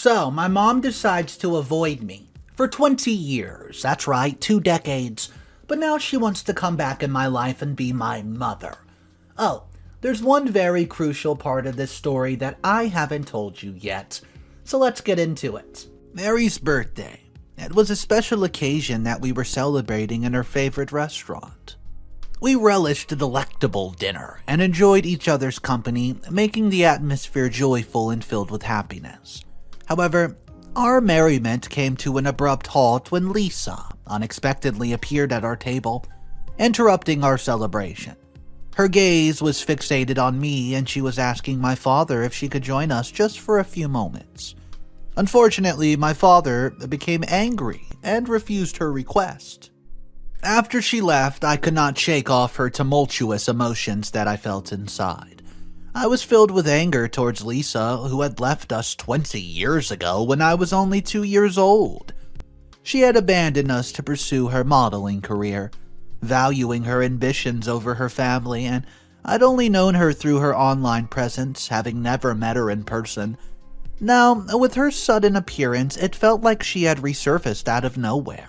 So, my mom decides to avoid me. For 20 years, that's right, 2 decades. But now she wants to come back in my life and be my mother. Oh, there's one very crucial part of this story that I haven't told you yet. So let's get into it. Mary's birthday. It was a special occasion that we were celebrating in her favorite restaurant. We relished a delectable dinner and enjoyed each other's company, making the atmosphere joyful and filled with happiness. However, our merriment came to an abrupt halt when Lisa unexpectedly appeared at our table, interrupting our celebration. Her gaze was fixated on me, and she was asking my father if she could join us just for a few moments. Unfortunately, my father became angry and refused her request. After she left, I could not shake off her tumultuous emotions that I felt inside. I was filled with anger towards Lisa, who had left us 20 years ago when I was only 2 years old. She had abandoned us to pursue her modeling career, valuing her ambitions over her family, and I'd only known her through her online presence, having never met her in person. Now, with her sudden appearance, it felt like she had resurfaced out of nowhere.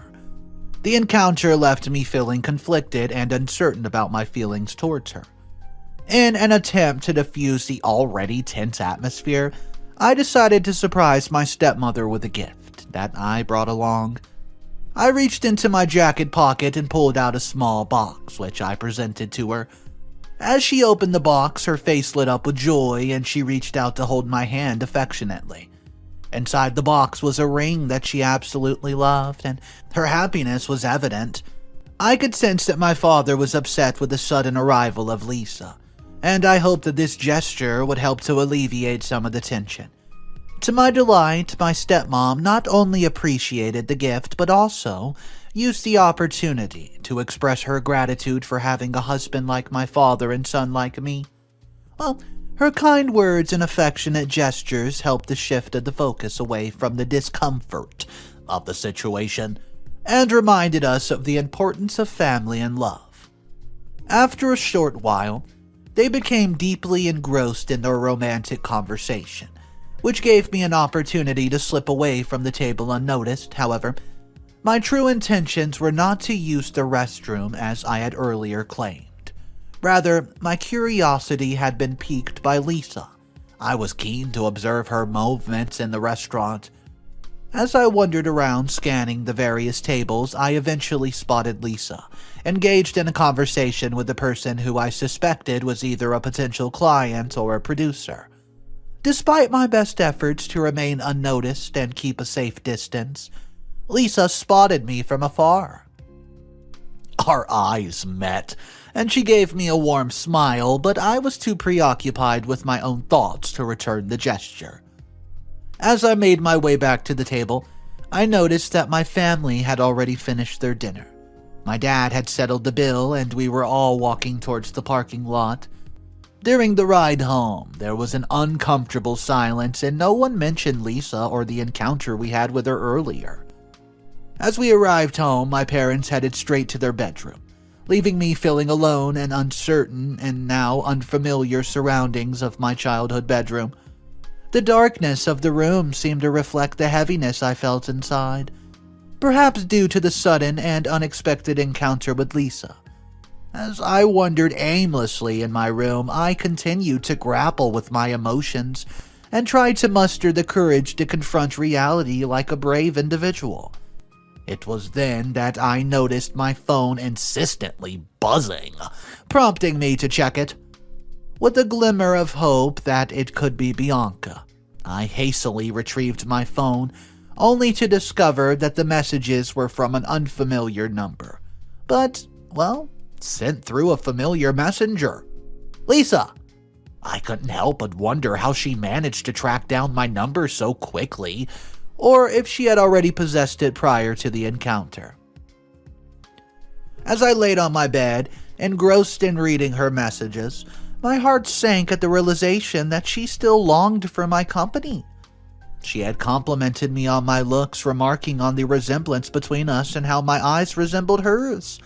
The encounter left me feeling conflicted and uncertain about my feelings towards her. In an attempt to diffuse the already tense atmosphere, I decided to surprise my stepmother with a gift that I brought along. I reached into my jacket pocket and pulled out a small box, which I presented to her. As she opened the box, her face lit up with joy, and she reached out to hold my hand affectionately. Inside the box was a ring that she absolutely loved, and her happiness was evident. I could sense that my father was upset with the sudden arrival of Lisa, and I hoped that this gesture would help to alleviate some of the tension. To my delight, my stepmom not only appreciated the gift, but also used the opportunity to express her gratitude for having a husband like my father and son like me. Well, her kind words and affectionate gestures helped to shift the focus away from the discomfort of the situation and reminded us of the importance of family and love. After a short while, they became deeply engrossed in their romantic conversation, which gave me an opportunity to slip away from the table unnoticed. However, my true intentions were not to use the restroom as I had earlier claimed. Rather, my curiosity had been piqued by Lisa. I was keen to observe her movements in the restaurant. As I wandered around scanning the various tables, I eventually spotted Lisa, engaged in a conversation with the person who I suspected was either a potential client or a producer. Despite my best efforts to remain unnoticed and keep a safe distance, Lisa spotted me from afar. Our eyes met, and she gave me a warm smile, but I was too preoccupied with my own thoughts to return the gesture. As I made my way back to the table, I noticed that my family had already finished their dinner. My dad had settled the bill, and we were all walking towards the parking lot. During the ride home, there was an uncomfortable silence, and no one mentioned Lisa or the encounter we had with her earlier. As we arrived home, my parents headed straight to their bedroom, leaving me feeling alone and uncertain in now unfamiliar surroundings of my childhood bedroom. The darkness of the room seemed to reflect the heaviness I felt inside, perhaps due to the sudden and unexpected encounter with Lisa. As I wandered aimlessly in my room, I continued to grapple with my emotions and tried to muster the courage to confront reality like a brave individual. It was then that I noticed my phone insistently buzzing, prompting me to check it. With a glimmer of hope that it could be Bianca, I hastily retrieved my phone, only to discover that the messages were from an unfamiliar number. But, well, sent through a familiar messenger. Lisa! I couldn't help but wonder how she managed to track down my number so quickly, or if she had already possessed it prior to the encounter. As I laid on my bed, engrossed in reading her messages, my heart sank at the realization that she still longed for my company. She had complimented me on my looks, remarking on the resemblance between us and how my eyes resembled hers.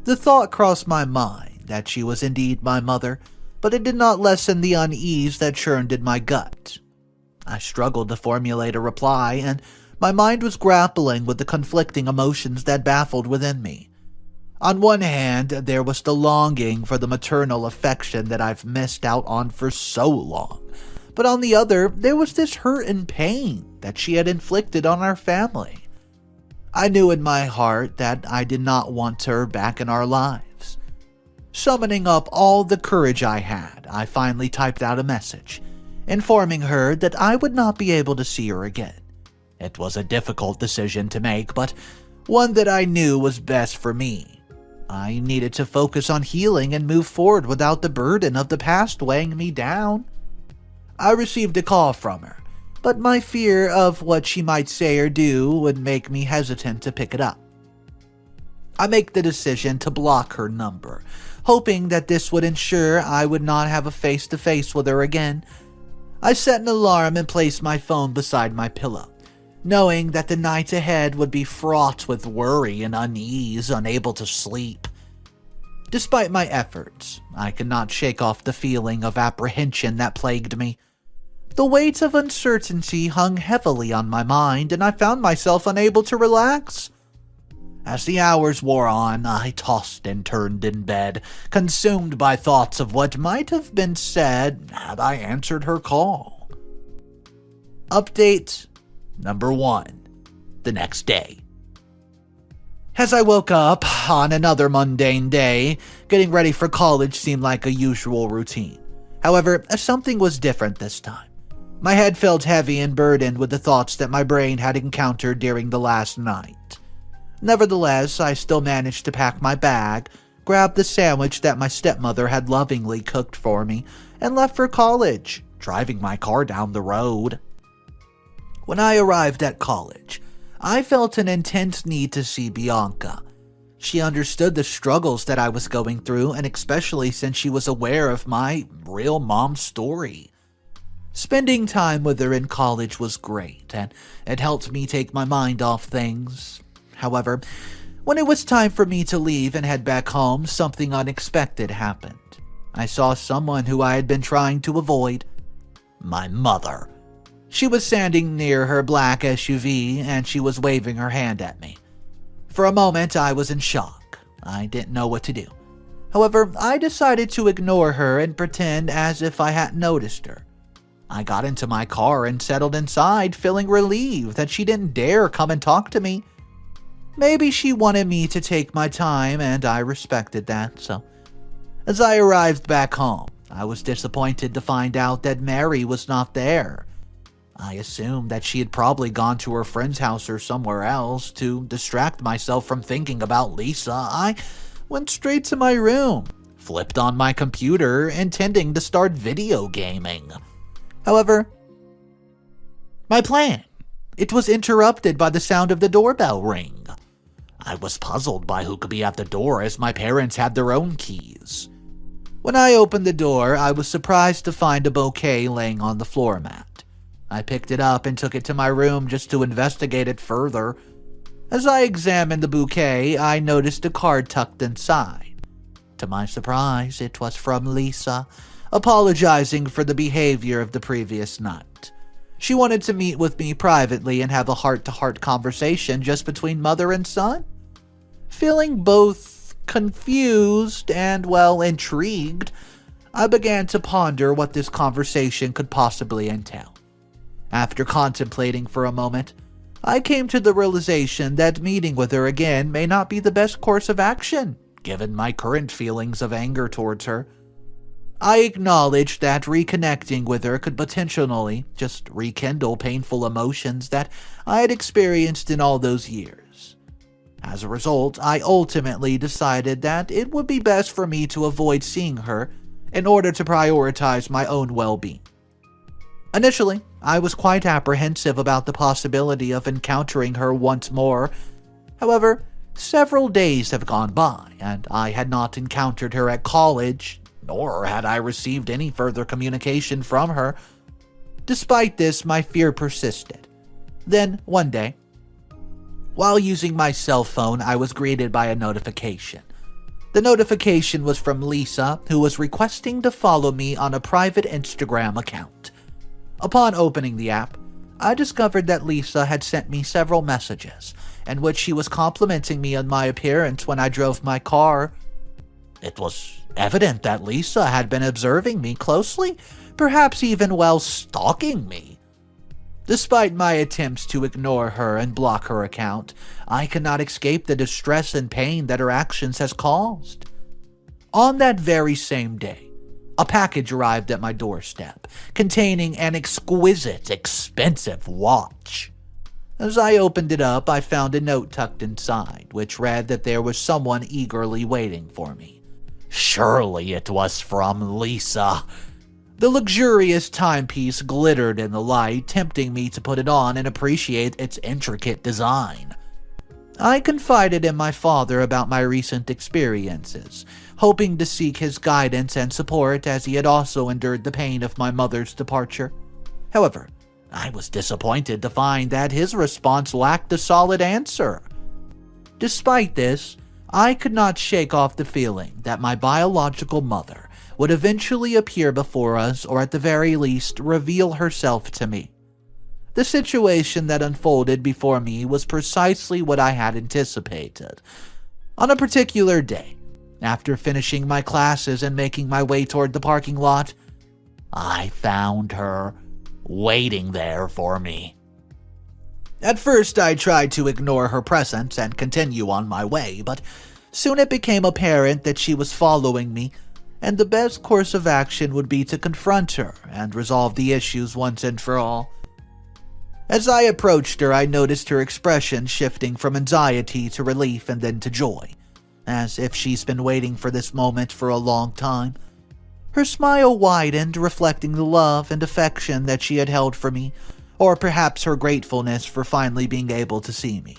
The thought crossed my mind that she was indeed my mother, but it did not lessen the unease that churned in my gut. I struggled to formulate a reply, and my mind was grappling with the conflicting emotions that baffled within me. On one hand, there was the longing for the maternal affection that I've missed out on for so long. But on the other, there was this hurt and pain that she had inflicted on our family. I knew in my heart that I did not want her back in our lives. Summoning up all the courage I had, I finally typed out a message, informing her that I would not be able to see her again. It was a difficult decision to make, but one that I knew was best for me. I needed to focus on healing and move forward without the burden of the past weighing me down. I received a call from her, but my fear of what she might say or do would make me hesitant to pick it up. I make the decision to block her number, hoping that this would ensure I would not have a face-to-face with her again. I set an alarm and placed my phone beside my pillow, knowing that the night ahead would be fraught with worry and unease, unable to sleep. Despite my efforts, I could not shake off the feeling of apprehension that plagued me. The weight of uncertainty hung heavily on my mind, and I found myself unable to relax. As the hours wore on, I tossed and turned in bed, consumed by thoughts of what might have been said had I answered her call. Update number 1. The next day. As I woke up on another mundane day, getting ready for college seemed like a usual routine. However, something was different this time. My head felt heavy and burdened with the thoughts that my brain had encountered during the last night. Nevertheless, I still managed to pack my bag, grab the sandwich that my stepmother had lovingly cooked for me, and left for college, driving my car down the road. When I arrived at college, I felt an intense need to see Bianca. She understood the struggles that I was going through, and especially since she was aware of my real mom's story. Spending time with her in college was great, and it helped me take my mind off things. However, when it was time for me to leave and head back home, something unexpected happened. I saw someone who I had been trying to avoid. My mother. She was standing near her black SUV, and she was waving her hand at me. For a moment, I was in shock. I didn't know what to do. However, I decided to ignore her and pretend as if I hadn't noticed her. I got into my car and settled inside, feeling relieved that she didn't dare come and talk to me. Maybe she wanted me to take my time, and I respected that, so. As I arrived back home, I was disappointed to find out that Mary was not there. I assumed that she had probably gone to her friend's house or somewhere else. To distract myself from thinking about Lisa, I went straight to my room, flipped on my computer, intending to start video gaming. However, my plan, it was interrupted by the sound of the doorbell ring. I was puzzled by who could be at the door, as my parents had their own keys. When I opened the door, I was surprised to find a bouquet laying on the floor mat. I picked it up and took it to my room just to investigate it further. As I examined the bouquet, I noticed a card tucked inside. To my surprise, it was from Lisa, apologizing for the behavior of the previous night. She wanted to meet with me privately and have a heart-to-heart conversation just between mother and son. Feeling both confused and, intrigued, I began to ponder what this conversation could possibly entail. After contemplating for a moment, I came to the realization that meeting with her again may not be the best course of action, given my current feelings of anger towards her. I acknowledged that reconnecting with her could potentially just rekindle painful emotions that I had experienced in all those years. As a result, I ultimately decided that it would be best for me to avoid seeing her in order to prioritize my own well-being. Initially, I was quite apprehensive about the possibility of encountering her once more. However, several days have gone by, and I had not encountered her at college, nor had I received any further communication from her. Despite this, my fear persisted. Then, one day, while using my cell phone, I was greeted by a notification. The notification was from Lisa, who was requesting to follow me on a private Instagram account. Upon opening the app, I discovered that Lisa had sent me several messages in which she was complimenting me on my appearance when I drove my car. It was evident that Lisa had been observing me closely, perhaps even while stalking me. Despite my attempts to ignore her and block her account, I could not escape the distress and pain that her actions has caused. On that very same day, a package arrived at my doorstep, containing an exquisite, expensive watch. As I opened it up, I found a note tucked inside, which read that there was someone eagerly waiting for me. Surely it was from Lisa. The luxurious timepiece glittered in the light, tempting me to put it on and appreciate its intricate design. I confided in my father about my recent experiences, hoping to seek his guidance and support as he had also endured the pain of my mother's departure. However, I was disappointed to find that his response lacked a solid answer. Despite this, I could not shake off the feeling that my biological mother would eventually appear before us, or at the very least reveal herself to me. The situation that unfolded before me was precisely what I had anticipated. On a particular day, after finishing my classes and making my way toward the parking lot, I found her waiting there for me. At first, I tried to ignore her presence and continue on my way, but soon it became apparent that she was following me, and the best course of action would be to confront her and resolve the issues once and for all. As I approached her, I noticed her expression shifting from anxiety to relief and then to joy, as if she's been waiting for this moment for a long time. Her smile widened, reflecting the love and affection that she had held for me, or perhaps her gratefulness for finally being able to see me.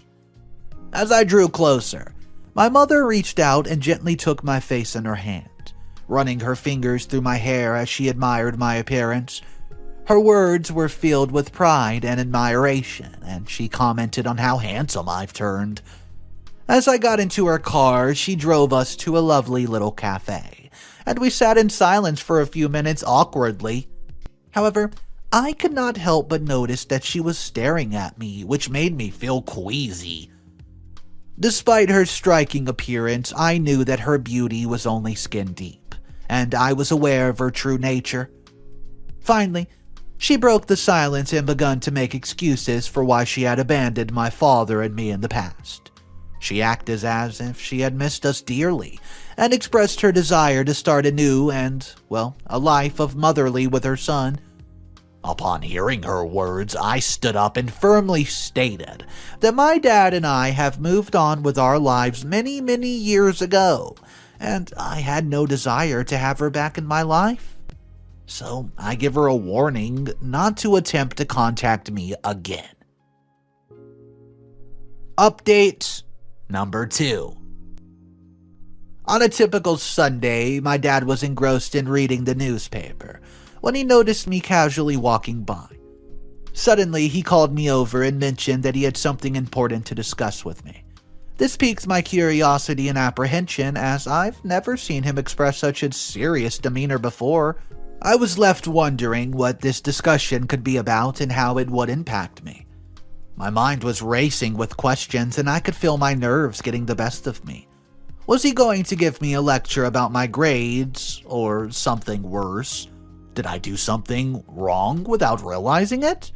As I drew closer, my mother reached out and gently took my face in her hand, running her fingers through my hair as she admired my appearance. Her words were filled with pride and admiration, and she commented on how handsome I've turned. As I got into her car, she drove us to a lovely little cafe, and we sat in silence for a few minutes awkwardly. However, I could not help but notice that she was staring at me, which made me feel queasy. Despite her striking appearance, I knew that her beauty was only skin deep, and I was aware of her true nature. Finally, she broke the silence and began to make excuses for why she had abandoned my father and me in the past. She acted as if she had missed us dearly, and expressed her desire to start anew and, a life of motherly with her son. Upon hearing her words, I stood up and firmly stated that my dad and I have moved on with our lives many, many years ago, and I had no desire to have her back in my life. So I give her a warning not to attempt to contact me again. Update number 2. On a typical Sunday, my dad was engrossed in reading the newspaper when he noticed me casually walking by. Suddenly, he called me over and mentioned that he had something important to discuss with me. This piqued my curiosity and apprehension, as I've never seen him express such a serious demeanor before. I was left wondering what this discussion could be about and how it would impact me. My mind was racing with questions, and I could feel my nerves getting the best of me. Was he going to give me a lecture about my grades, or something worse? Did I do something wrong without realizing it?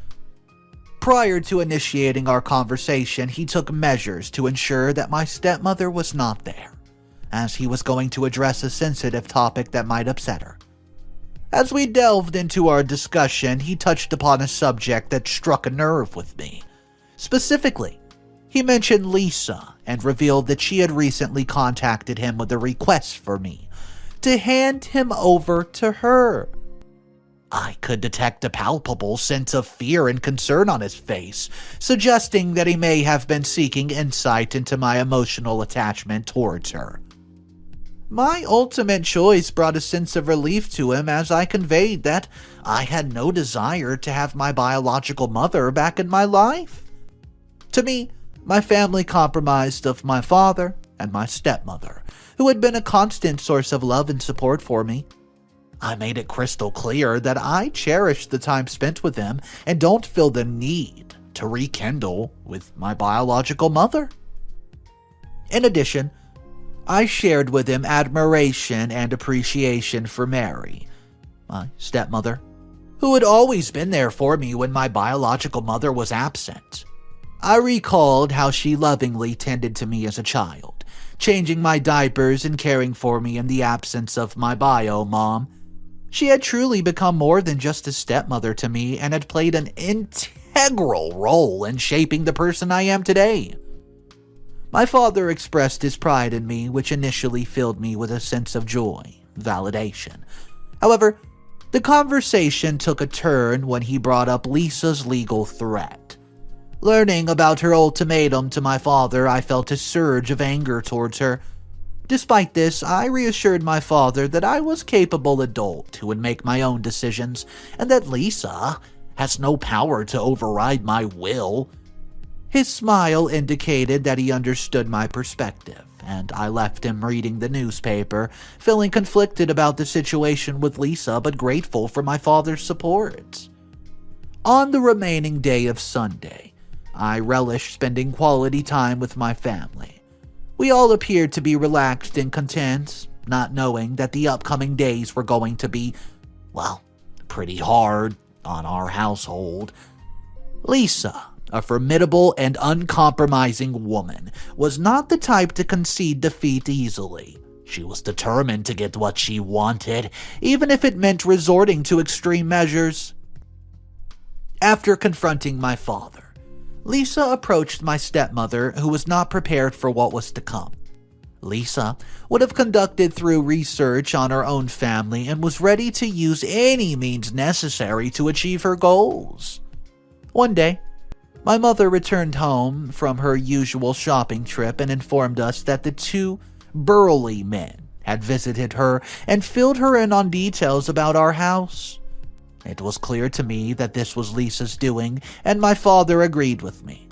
Prior to initiating our conversation, he took measures to ensure that my stepmother was not there, as he was going to address a sensitive topic that might upset her. As we delved into our discussion, he touched upon a subject that struck a nerve with me. Specifically, he mentioned Lisa and revealed that she had recently contacted him with a request for me to hand him over to her. I could detect a palpable sense of fear and concern on his face, suggesting that he may have been seeking insight into my emotional attachment towards her. My ultimate choice brought a sense of relief to him as I conveyed that I had no desire to have my biological mother back in my life. To me, my family comprised of my father and my stepmother, who had been a constant source of love and support for me. I made it crystal clear that I cherish the time spent with him and don't feel the need to rekindle with my biological mother. In addition, I shared with him admiration and appreciation for Mary, my stepmother, who had always been there for me when my biological mother was absent. I recalled how she lovingly tended to me as a child, changing my diapers and caring for me in the absence of my bio mom. She had truly become more than just a stepmother to me and had played an integral role in shaping the person I am today. My father expressed his pride in me, which initially filled me with a sense of joy, validation. However, the conversation took a turn when he brought up Lisa's legal threat. Learning about her ultimatum to my father, I felt a surge of anger towards her. Despite this, I reassured my father that I was a capable adult who would make my own decisions, and that Lisa has no power to override my will. His smile indicated that he understood my perspective, and I left him reading the newspaper, feeling conflicted about the situation with Lisa but grateful for my father's support. On the remaining day of Sunday, I relished spending quality time with my family. We all appeared to be relaxed and content, not knowing that the upcoming days were going to be, well, pretty hard on our household. Lisa, a formidable and uncompromising woman, was not the type to concede defeat easily. She was determined to get what she wanted, even if it meant resorting to extreme measures. After confronting my father, Lisa approached my stepmother, who was not prepared for what was to come. Lisa would have conducted thorough research on her own family and was ready to use any means necessary to achieve her goals. One day, my mother returned home from her usual shopping trip and informed us that the two burly men had visited her and filled her in on details about our house. It was clear to me that this was Lisa's doing, and my father agreed with me.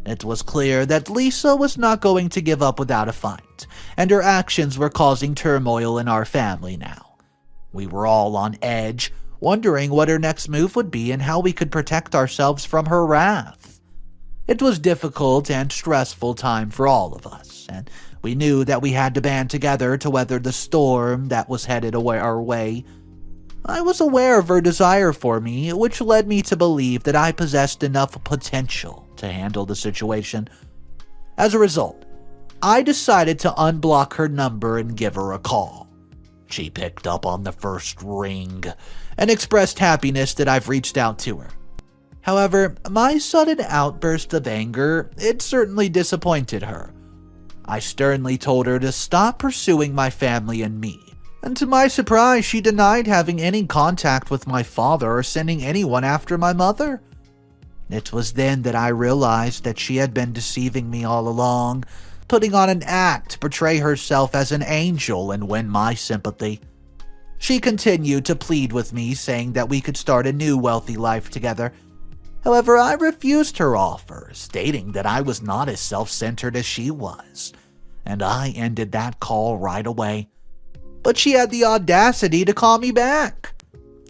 It was clear that Lisa was not going to give up without a fight, and her actions were causing turmoil in our family now. We were all on edge, wondering what her next move would be and how we could protect ourselves from her wrath. It was a difficult and stressful time for all of us, and we knew that we had to band together to weather the storm that was headed our way. I was aware of her desire for me, which led me to believe that I possessed enough potential to handle the situation. As a result, I decided to unblock her number and give her a call. She picked up on the first ring and expressed happiness that I've reached out to her. However, my sudden outburst of anger, it certainly disappointed her. I sternly told her to stop pursuing my family and me. And to my surprise, she denied having any contact with my father or sending anyone after my mother. It was then that I realized that she had been deceiving me all along, putting on an act to portray herself as an angel and win my sympathy. She continued to plead with me, saying that we could start a new wealthy life together. However, I refused her offer, stating that I was not as self-centered as she was, and I ended that call right away. But she had the audacity to call me back.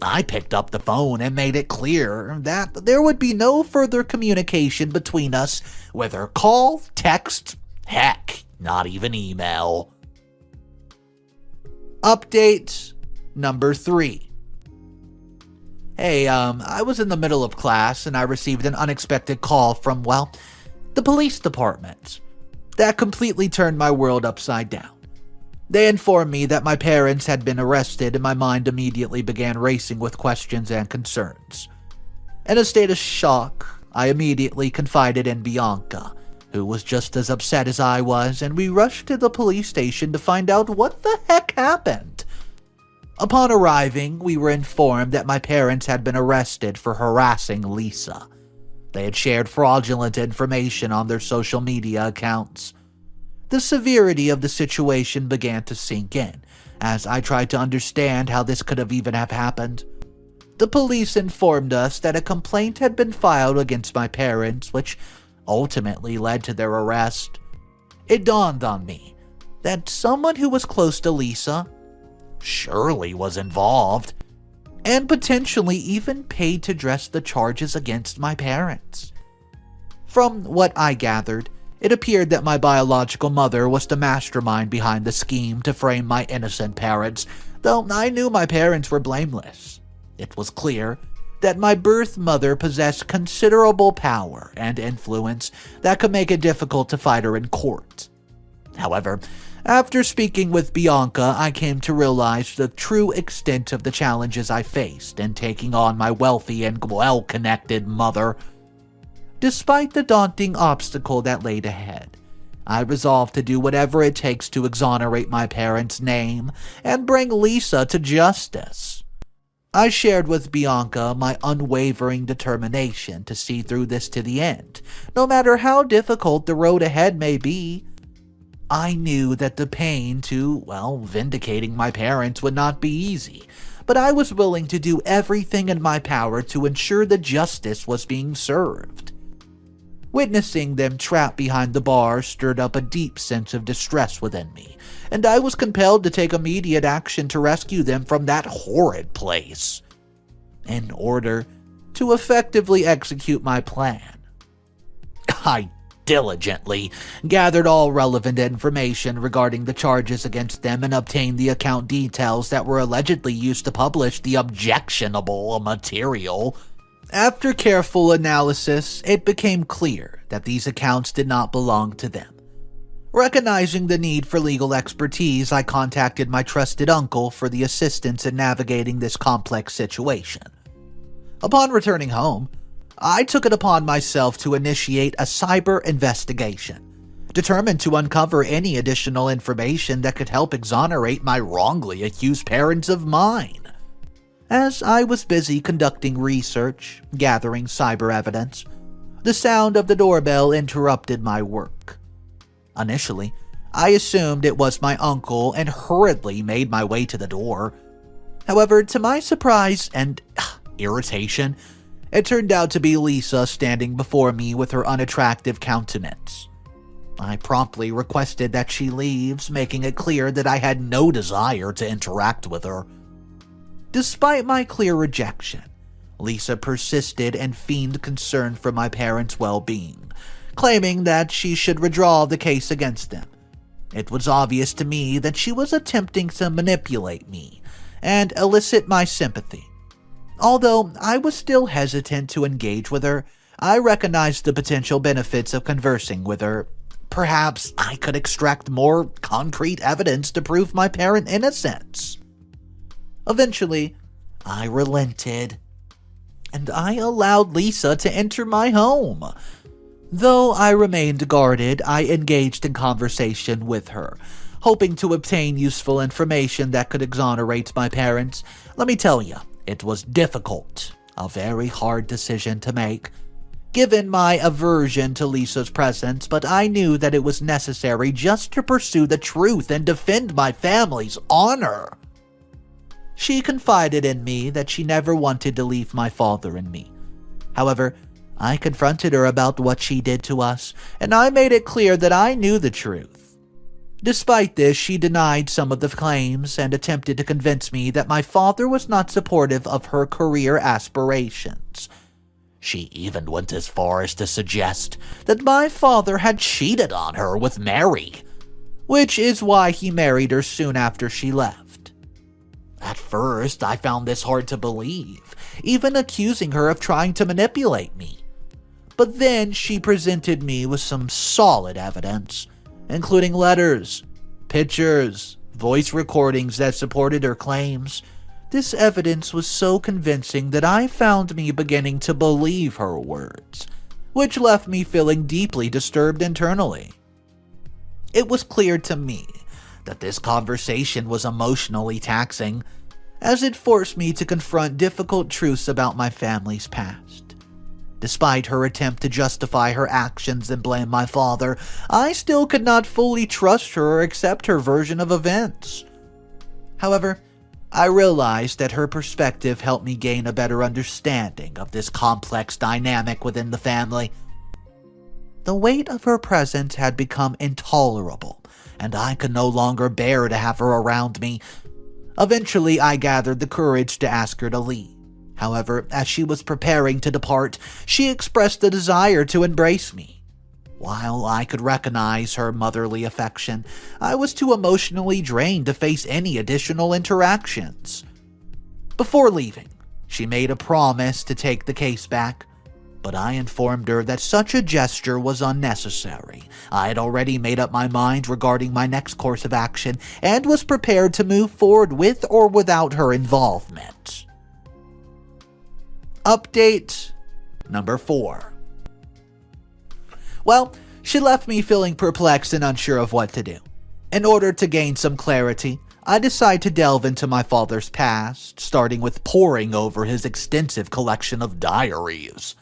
I picked up the phone and made it clear that there would be no further communication between us, whether call, text, heck, not even email. Update number 3. Hey, I was in the middle of class and I received an unexpected call from, the police department. That completely turned my world upside down. They informed me that my parents had been arrested, and my mind immediately began racing with questions and concerns. In a state of shock, I immediately confided in Bianca, who was just as upset as I was, and we rushed to the police station to find out what the heck happened. Upon arriving, we were informed that my parents had been arrested for harassing Lisa. They had shared fraudulent information on their social media accounts. The severity of the situation began to sink in, as I tried to understand how this could have even happened. The police informed us that a complaint had been filed against my parents, which ultimately led to their arrest. It dawned on me that someone who was close to Lisa surely was involved, and potentially even paid to dress the charges against my parents. From what I gathered, it appeared that my biological mother was the mastermind behind the scheme to frame my innocent parents, though I knew my parents were blameless. It was clear that my birth mother possessed considerable power and influence that could make it difficult to fight her in court. However, after speaking with Bianca, I came to realize the true extent of the challenges I faced in taking on my wealthy and well-connected mother. Despite the daunting obstacle that laid ahead, I resolved to do whatever it takes to exonerate my parents' name and bring Lisa to justice. I shared with Bianca my unwavering determination to see through this to the end, no matter how difficult the road ahead may be. I knew that the pain to, vindicating my parents would not be easy, but I was willing to do everything in my power to ensure that justice was being served. Witnessing them trapped behind the bars stirred up a deep sense of distress within me, and I was compelled to take immediate action to rescue them from that horrid place. In order to effectively execute my plan, I diligently gathered all relevant information regarding the charges against them and obtained the account details that were allegedly used to publish the objectionable material. After careful analysis, it became clear that these accounts did not belong to them. Recognizing the need for legal expertise, I contacted my trusted uncle for the assistance in navigating this complex situation. Upon returning home, I took it upon myself to initiate a cyber investigation, determined to uncover any additional information that could help exonerate my wrongly accused parents of mine. As I was busy conducting research, gathering cyber evidence, the sound of the doorbell interrupted my work. Initially, I assumed it was my uncle and hurriedly made my way to the door. However, to my surprise and irritation, it turned out to be Lisa standing before me with her unattractive countenance. I promptly requested that she leaves, making it clear that I had no desire to interact with her. Despite my clear rejection, Lisa persisted and feigned concern for my parents' well-being, claiming that she should withdraw the case against them. It was obvious to me that she was attempting to manipulate me and elicit my sympathy. Although I was still hesitant to engage with her, I recognized the potential benefits of conversing with her. Perhaps I could extract more concrete evidence to prove my parent innocence. Eventually, I relented, and I allowed Lisa to enter my home. Though I remained guarded, I engaged in conversation with her, hoping to obtain useful information that could exonerate my parents. Let me tell you, it was difficult, a very hard decision to make, given my aversion to Lisa's presence, but I knew that it was necessary just to pursue the truth and defend my family's honor. She confided in me that she never wanted to leave my father and me. However, I confronted her about what she did to us, and I made it clear that I knew the truth. Despite this, she denied some of the claims and attempted to convince me that my father was not supportive of her career aspirations. She even went as far as to suggest that my father had cheated on her with Mary, which is why he married her soon after she left. At first, I found this hard to believe, even accusing her of trying to manipulate me. But then she presented me with some solid evidence, including letters, pictures, voice recordings that supported her claims. This evidence was so convincing that I found me beginning to believe her words, which left me feeling deeply disturbed internally. It was clear to me that this conversation was emotionally taxing, as it forced me to confront difficult truths about my family's past. Despite her attempt to justify her actions and blame my father, I still could not fully trust her or accept her version of events. However, I realized that her perspective helped me gain a better understanding of this complex dynamic within the family. The weight of her presence had become intolerable, and I could no longer bear to have her around me. Eventually, I gathered the courage to ask her to leave. However, as she was preparing to depart, she expressed a desire to embrace me. While I could recognize her motherly affection, I was too emotionally drained to face any additional interactions. Before leaving, she made a promise to take the case back, but I informed her that such a gesture was unnecessary. I had already made up my mind regarding my next course of action and was prepared to move forward with or without her involvement. Update number 4. Well, she left me feeling perplexed and unsure of what to do. In order to gain some clarity, I decided to delve into my father's past, starting with poring over his extensive collection of diaries.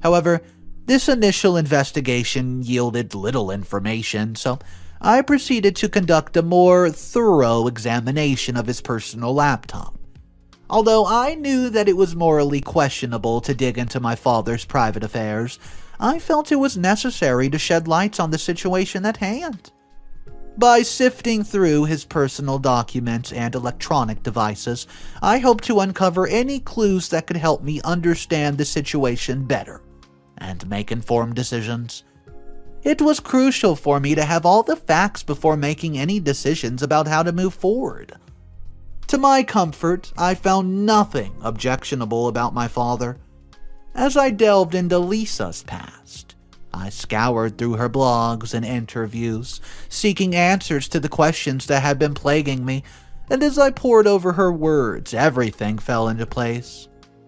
However, this initial investigation yielded little information, so I proceeded to conduct a more thorough examination of his personal laptop. Although I knew that it was morally questionable to dig into my father's private affairs, I felt it was necessary to shed light on the situation at hand. By sifting through his personal documents and electronic devices, I hope to uncover any clues that could help me understand the situation better and make informed decisions. It was crucial for me to have all the facts before making any decisions about how to move forward. To my comfort, I found nothing objectionable about my father. As I delved into Lisa's past, I scoured through her blogs and interviews, seeking answers to the questions that had been plaguing me, and as I pored over her words, everything fell into place.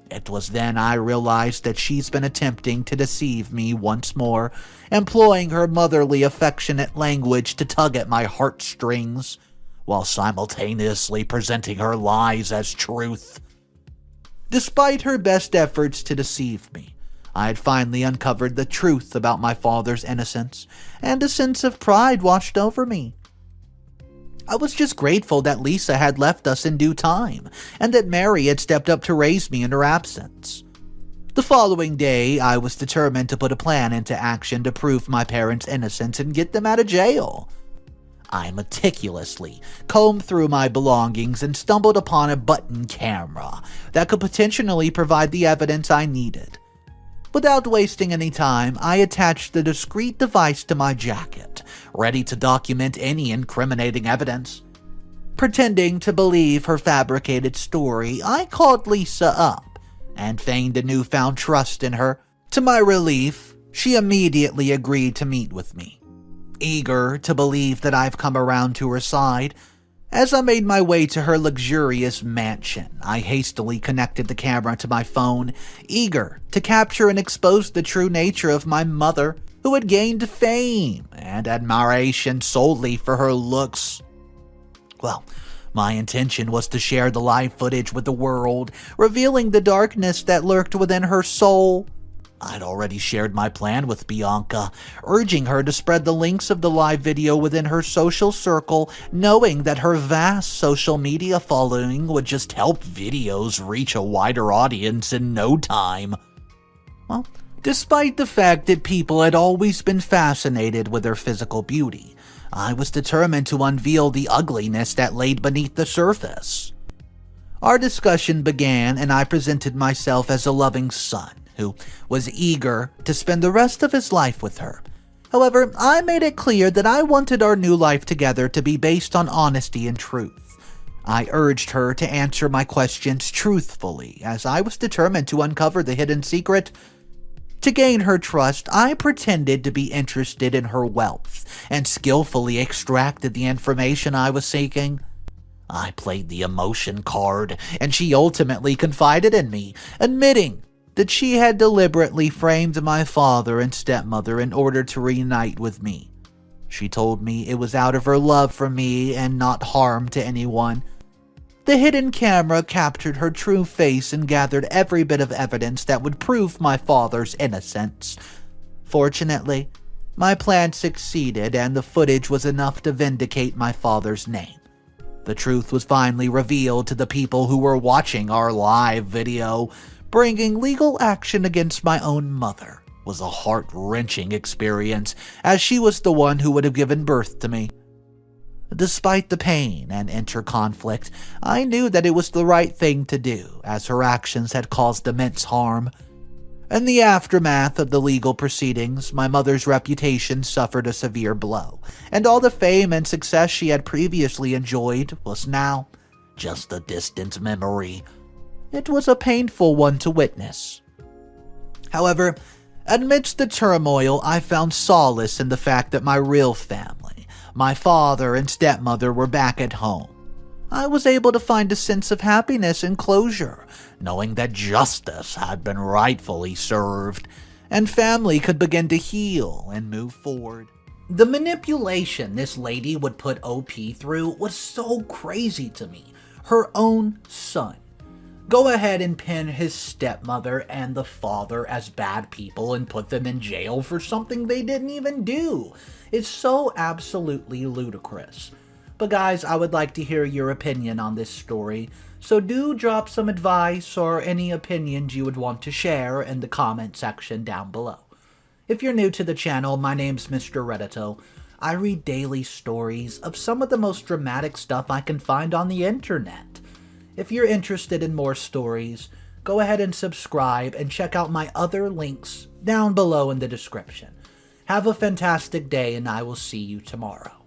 It was then I realized that she's been attempting to deceive me once more, employing her motherly affectionate language to tug at my heartstrings, while simultaneously presenting her lies as truth. Despite her best efforts to deceive me, I had finally uncovered the truth about my father's innocence, and a sense of pride washed over me. I was just grateful that Lisa had left us in due time, and that Mary had stepped up to raise me in her absence. The following day, I was determined to put a plan into action to prove my parents' innocence and get them out of jail. I meticulously combed through my belongings and stumbled upon a button camera that could potentially provide the evidence I needed. Without wasting any time, I attached the discreet device to my jacket, ready to document any incriminating evidence. Pretending to believe her fabricated story, I called Lisa up and feigned a newfound trust in her. To my relief, she immediately agreed to meet with me. Eager to believe that I've come around to her side, as I made my way to her luxurious mansion, I hastily connected the camera to my phone, eager to capture and expose the true nature of my mother, who had gained fame and admiration solely for her looks. Well, my intention was to share the live footage with the world, revealing the darkness that lurked within her soul. I'd already shared my plan with Bianca, urging her to spread the links of the live video within her social circle, knowing that her vast social media following would just help videos reach a wider audience in no time. Well, despite the fact that people had always been fascinated with her physical beauty, I was determined to unveil the ugliness that laid beneath the surface. Our discussion began, and I presented myself as a loving son who was eager to spend the rest of his life with her. However, I made it clear that I wanted our new life together to be based on honesty and truth. I urged her to answer my questions truthfully, as I was determined to uncover the hidden secret. To gain her trust, I pretended to be interested in her wealth and skillfully extracted the information I was seeking. I played the emotion card, and she ultimately confided in me, admitting that she had deliberately framed my father and stepmother in order to reunite with me. She told me it was out of her love for me and not harm to anyone. The hidden camera captured her true face and gathered every bit of evidence that would prove my father's innocence. Fortunately, my plan succeeded, and the footage was enough to vindicate my father's name. The truth was finally revealed to the people who were watching our live video. Bringing legal action against my own mother was a heart-wrenching experience, as she was the one who would have given birth to me. Despite the pain and inter-conflict, I knew that it was the right thing to do, as her actions had caused immense harm. In the aftermath of the legal proceedings, my mother's reputation suffered a severe blow, and all the fame and success she had previously enjoyed was now just a distant memory. It was a painful one to witness. However, amidst the turmoil, I found solace in the fact that my real family, my father and stepmother, were back at home. I was able to find a sense of happiness and closure, knowing that justice had been rightfully served, and family could begin to heal and move forward. The manipulation this lady would put OP through was so crazy to me. Her own son. Go ahead and pin his stepmother and the father as bad people and put them in jail for something they didn't even do. It's so absolutely ludicrous. But guys, I would like to hear your opinion on this story, so do drop some advice or any opinions you would want to share in the comment section down below. If you're new to the channel, my name's Mr. Reddito. I read daily stories of some of the most dramatic stuff I can find on the internet. If you're interested in more stories, go ahead and subscribe and check out my other links down below in the description. Have a fantastic day, and I will see you tomorrow.